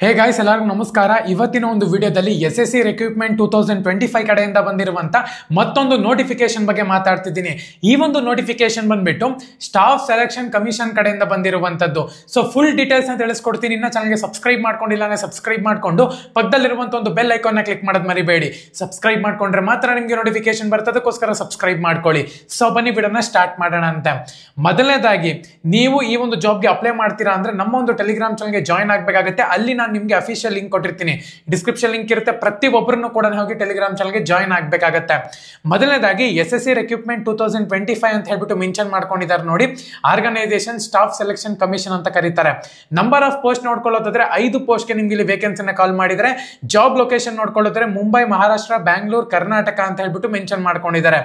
Hey guys, ಎಲ್ಲರಿಗೂ ನಮಸ್ಕಾರ. ಇವತ್ತಿನ ಒಂದು ವಿಡಿಯೋದಲ್ಲಿ SSC ರಿಕ್ರೂಟ್ಮೆಂಟ್ 2025 ಕಡೆಯಿಂದ ಬಂದಿರುವಂತ ಮತ್ತೊಂದು ನೋಟಿಫಿಕೇಶನ್ ಬಗ್ಗೆ ಮಾತಾಡ್ತಿದ್ದೀನಿ. ಈ ಒಂದು ನೋಟಿಫಿಕೇಶನ್ ಬಂದ್ಬಿಟ್ಟು ಸ್ಟಾಫ್ ಸೆಲೆಕ್ಷನ್ ಕಮಿಷನ್ ಕಡೆಯಿಂದ ಬಂದಿರುವಂತದ್ದು. ಸೊ ಫುಲ್ ಡೀಟೇಲ್ಸ್ ಅಂತ ತಿಳಿಸ್ಕೊಡ್ತೀನಿ. ಇನ್ನ ಚಾನಲ್ಗೆ ಸಬ್ಸ್ಕ್ರೈಬ್ ಮಾಡ್ಕೊಂಡಿಲ್ಲ ಅಂದ್ರೆ ಸಬ್ಸ್ಕ್ರೈಬ್ ಮಾಡ್ಕೊಂಡು ಪಕ್ಕದಲ್ಲಿರುವಂತ ಒಂದು ಬೆಲ್ ಐಕಾನ್ ನ ಕ್ಲಿಕ್ ಮಾಡೋದು ಮರಿಬೇಡಿ. ಸಬ್ಸ್ಕ್ರೈಬ್ ಮಾಡ್ಕೊಂಡ್ರೆ ಮಾತ್ರ ನಿಮಗೆ ನೋಟಿಫಿಕೇಶನ್ ಬರ್ತದಕ್ಕೋಸ್ಕರ ಸಬ್ಸ್ಕ್ರೈಬ್ ಮಾಡ್ಕೊಳ್ಳಿ. ಸೊ ಬನ್ನಿ ವಿಡಿಯೋನ ಸ್ಟಾರ್ಟ್ ಮಾಡೋಣ ಅಂತ. ಮೊದಲನೇದಾಗಿ ನೀವು ಈ ಒಂದು ಜಾಬ್ಗೆ ಅಪ್ಲೈ ಮಾಡ್ತೀರಾ ಅಂದ್ರೆ ನಮ್ಮ ಒಂದು ಟೆಲಿಗ್ರಾಮ್ ಚಾನಲ್ಗೆ ಜಾಯ್ನ್ ಆಗಬೇಕಾಗುತ್ತೆ. ಅಲ್ಲಿ ನಾನು ನಿಮಗೆ ಅಫಿಷಿಯಲ್ ಲಿಂಕ್ ಕೊಟ್ಟಿರ್ತೀನಿ, ಡಿಸ್ಕ್ರಿಪ್ಷನ್ ಲಿಂಕ್ ಇರುತ್ತೆ. ಪ್ರತಿಯೊಬ್ಬರನ್ನು ಕೂಡ ಹೋಗಿ ಟೆಲಿಗ್ರಾಮ್ ಚಾನಲ್ಗೆ ಜಾಯ್ನ್ ಆಗಬೇಕಾಗುತ್ತೆ. ಮೊದಲನೇದಾಗಿ SSC ರಿಕ್ರೂಟ್ಮೆಂಟ್ 2025 ಅಂತ ಹೇಳ್ಬಿಟ್ಟು ಮೆನ್ಷನ್ ಮಾಡ್ಕೊಂಡಿದ್ದಾರೆ ನೋಡಿ. ಆರ್ಗನೈಸೇಷನ್ ಸ್ಟಾಫ್ ಸೆಲೆಕ್ಷನ್ ಕಮಿಷನ್ ಅಂತ ಕರೀತಾರೆ. ನಂಬರ್ ಆಫ್ ಪೋಸ್ಟ್ ನೋಡ್ಕೊಳ್ಳೋದಾದ್ರೆ 5 ಪೋಸ್ಟ್ಗೆ ನಿಮ್ಗೆ ಇಲ್ಲಿ ವೇಕೆನ್ಸಿನ ಕಾಲ್ ಮಾಡಿದರೆ. ಜಾಬ್ ಲೊಕೇಶನ್ ನೋಡ್ಕೊಳ್ಳೋದ್ರೆ ಮುಂಬೈ, ಮಹಾರಾಷ್ಟ್ರ, ಬ್ಯಾಂಗ್ಳೂರ್, ಕರ್ನಾಟಕ ಅಂತ ಹೇಳ್ಬಿಟ್ಟು ಮೆನ್ಷನ್ ಮಾಡ್ಕೊಂಡಿದ್ದಾರೆ.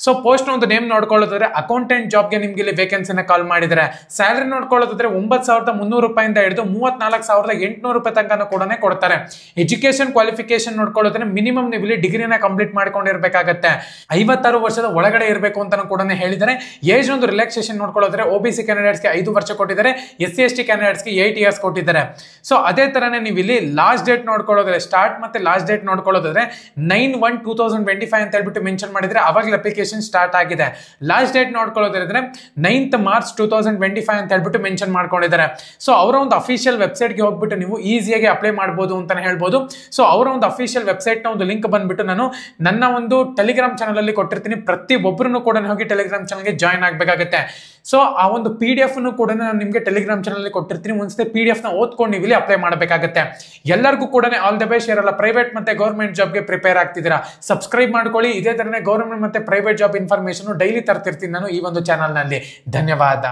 ಸೊ ಪೋಸ್ಟ್ ಒಂದು ನೇಮ್ ನೋಡ್ಕೊಳ್ಳೋದಾದ್ರೆ ಅಕೌಂಟೆಂಟ್ ಜಾಬ್ಗೆ ನಿಮ್ಗೆ ಇಲ್ಲಿ ವೇಕೆನ್ಸಿನ ಕಾಲ್ ಮಾಡಿದರೆ. ಸ್ಯಾಲರಿ ನೋಡ್ಕೊಳ್ಳೋದಾದ್ರೆ 9,300 ರೂಪಾಯಿಂದ ಹಿಡಿದು 34,800 ರೂಪಾಯಿ ತನಕ ಕೂಡ ಕೊಡ್ತಾರೆ. ಎಜುಕೇಶನ್ ಕ್ವಾಲಿಫಿಕೇಶನ್ ನೋಡ್ಕೊಳ್ಳೋದ್ರೆ ಮಿನಿಮಮ್ ನೀವು ಇಲ್ಲಿ ಡಿಗ್ರಿನ ಕಂಪ್ಲೀಟ್ ಮಾಡ್ಕೊಂಡಿರ್ಬೇಕಾಗತ್ತೆ. 56 ವರ್ಷದ ಒಳಗಡೆ ಇರಬೇಕು ಅಂತ ಕೂಡ ಹೇಳಿದರೆ. ಏಜ್ ಒಂದು ರಿಲ್ಯಾಕ್ಸೇಷನ್ ನೋಡ್ಕೊಳ್ಳೋದ್ರೆ OBC ಕ್ಯಾಂಡಿಡೇಟ್ಸ್ಗೆ 5 ವರ್ಷ ಕೊಟ್ಟಿದ್ದಾರೆ, SC ST ಕ್ಯಾಂಡಿಡೇಟ್ಸ್ಗೆ 8 ಇಯರ್ಸ್ ಕೊಟ್ಟಿದ್ದಾರೆ. ಸೊ ಅದೇ ತರನೇ ನೀವು ಇಲ್ಲಿ ಲಾಸ್ಟ್ ಡೇಟ್ ನೋಡ್ಕೊಳ್ಳೋದ್ರೆ, ಸ್ಟಾರ್ಟ್ ಮತ್ತೆ ಲಾಸ್ಟ್ ಡೇಟ್ ನೋಡ್ಕೊಳ್ಳೋದಾದ್ರೆ 9/1/2025 ಅಂತ ಹೇಳ್ಬಿಟ್ಟು ಮೆನ್ಷನ್ ಮಾಡಿದ್ರೆ ಅವಾಗಲೇ ಅಪ್ಲಿಕೇಶನ್ ಸ್ಟಾರ್ಟ್ ಆಗಿದೆ. ಲಾಸ್ಟ್ ಡೇಟ್ ನೋಡ್ಕೊಳ್ಳೋದ್ರೆ 9th March 2025 ಅಂತ ಹೇಳ್ಬಿಟ್ಟು ಮೆನ್ಷನ್ ಮಾಡ್ಕೊಂಡಿದ್ದಾರೆ. ಸೊ ಅವರ ಒಂದು ಅಫಿಷಿಯಲ್ ವೆಬ್ಸೈಟ್ಗೆ ಹೋಗ್ಬಿಟ್ಟು ನೀವು ಈಸಿಯಾಗಿ ಅಪ್ಲೈ ಮಾಡಬಹುದು ಅಂತಾನೆ ಹೇಳ್ಬೋದು. ಸೊ ಅವರ ಒಂದು ಅಫಿಷಿಯಲ್ ವೆಬ್ಸೈಟ್ ನ ಒಂದು ಲಿಂಕ್ ಬಂದ್ಬಿಟ್ಟು ನಾನು ನನ್ನ ಒಂದು ಟೆಲಿಗ್ರಾಮ್ ಚಾನಲ್ ಅಲ್ಲಿ ಕೊಟ್ಟಿರ್ತೀನಿ. ಪ್ರತಿಯೊಬ್ಬರನ್ನು ಕೂಡ ಹೋಗಿ ಟೆಲಿಗ್ರಾಮ್ ಚಾನಲ್ಗೆ ಜಾಯ್ನ್ ಆಗಬೇಕಾಗುತ್ತೆ. ಸೊ ಆ ಒಂದು PDF ಕೂಡ ನಾನು ನಿಮಗೆ ಟೆಲಿಗ್ರಾಮ್ ಚಾನಲ್ ಅಲ್ಲಿ ಕೊಟ್ಟಿರ್ತೀನಿ. ಒಂದ್ಸತಿ PDF ನ ಓದ್ಕೊಂಡು ನೀವು ಇಲ್ಲಿ ಅಪ್ಲೈ ಮಾಡಬೇಕಾಗುತ್ತೆ. ಎಲ್ಲರಿಗೂ ಕೂಡ ಆಲ್ ದ ಬೆಸ್ಟ್. ಇರಲ್ಲ ಪ್ರೈವೇಟ್ ಮತ್ತೆ ಗೌರ್ಮೆಂಟ್ ಜಾಬ್ಗೆ ಪ್ರಿಪೇರ್ ಆಗ್ತಿದ್ದೀರಾ, ಸಬ್ಸ್ಕ್ರೈಬ್ ಮಾಡ್ಕೊಳ್ಳಿ. ಇದೇ ತರನೇ ಗೌರ್ಮೆಂಟ್ ಮತ್ತೆ ಪ್ರೈವೇಟ್ ಜಾಬ್ ಇನ್ಫಾರ್ಮೇಶನ್ ಡೈಲಿ ತರ್ತಿರ್ತೀನಿ ನಾನು ಈ ಒಂದು ಚಾನಲ್ ನಲ್ಲಿ. ಧನ್ಯವಾದ.